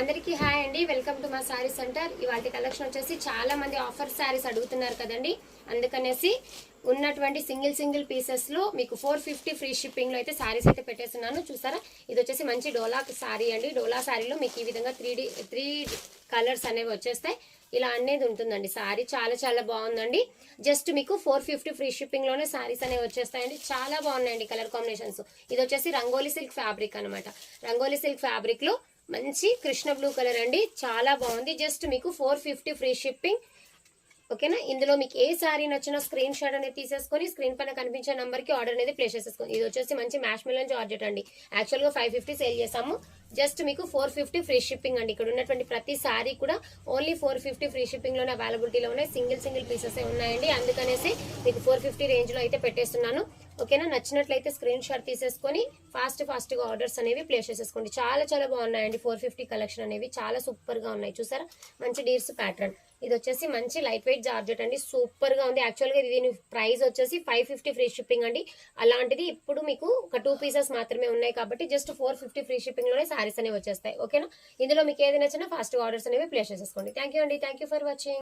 అందరికీ హాయ్ అండి, welcome to మా శారీ సెంటర్. ఇవాళ కలెక్షన్ వచ్చేసి చాలా మంది ఆఫర్ శారీస్ అడుగుతున్నారు కదండి, అందుకనేసి ఉన్నటువంటి సింగిల్ పీసెస్ లో మీకు 450 ఫ్రీ షిప్పింగ్ లో అయితే శారీస్ అయితే పెట్టేస్తున్నాను. చూసారా, ఇది వచ్చేసి మంచి డోలా శారీ అండి. డోలా శారీలో మీకు ఈ విధంగా త్రీ కలర్స్ అనేవి వచ్చేస్తాయి. ఇలా అనేది ఉంటుందండి. శారీ చాలా చాలా బాగుందండి. జస్ట్ మీకు 450 ఫ్రీ షిప్పింగ్ లోనే శారీస్ అనేవి వచ్చేస్తాయండి. చాలా బాగున్నాయండి కలర్ కాంబినేషన్స్. ఇది వచ్చేసి రంగోలీ సిల్క్ ఫ్యాబ్రిక్ అనమాట. రంగోలీ సిల్క్ ఫ్యాబ్రిక్ లో మంచి కృష్ణ బ్లూ కలర్ అండి, చాలా బాగుంది. జస్ట్ మీకు 450 ఫ్రీ షిప్పింగ్. ఓకేనా, ఇందులో మీకు ఏ శారీ నచ్చినా స్క్రీన్ షాట్ అనేది తీసేసుకొని స్క్రీన్ పైన కనిపించే నంబర్ కి ఆర్డర్ అనేది ప్లేస్ చేసేసుకోండి. ఇది వచ్చేసి మంచి మ్యాష్ మెలన్ జార్జెట్ అండి. యాక్చువల్ గా 550 సేల్ చేసాము. జస్ట్ మీకు 450 ఫ్రీ షిప్పింగ్ అండి. ఇక్కడ ఉన్నటువంటి ప్రతి శారీ కూడా ఓన్లీ 450 ఫ్రీ షిప్పింగ్ లోనే అవైలబిలిటీలో ఉన్నాయి. సింగిల్ పీసెస్ ఉన్నాయండి, అందుకనేసి మీకు 450 రేంజ్ లో అయితే పెట్టేస్తున్నాను. ఓకేనా, నచ్చినట్లయితే స్క్రీన్ షాట్ తీసేసుకొని ఫాస్ట్ గా ఆర్డర్స్ అనేవి ప్లేస్ చేసేసుకోండి. చాలా చాలా బాగున్నాయండి. 450 కలెక్షన్ అనేవి చాలా సూపర్ గా ఉన్నాయి. చూసారా, మంచి డీర్స్ ప్యాటర్న్. ఇది వచ్చేసి మంచి లైట్ వెయిట్ జార్జెట్ అండి, సూపర్ గా ఉంది. యాక్చువల్ గా దీని ప్రైస్ వచ్చేసి 550 ఫ్రీ షిప్పింగ్ అండి. అలాంటిది ఇప్పుడు మీకు ఒక 2 పీసెస్ మాత్రమే ఉన్నాయి కాబట్టి జస్ట్ 450 ఫ్రీ షిప్పింగ్ లోనే సారీస్ అనేవి వచ్చేస్తాయి. ఓకేనా, ఇందులో మీకు ఏది నచ్చినా ఫాస్ట్ గా ఆర్డర్స్ అనేవి ప్లేస్ చేసేసుకోండి. థ్యాంక్ యూ అండి, థ్యాంక్ యూ ఫర్ వాచింగ్.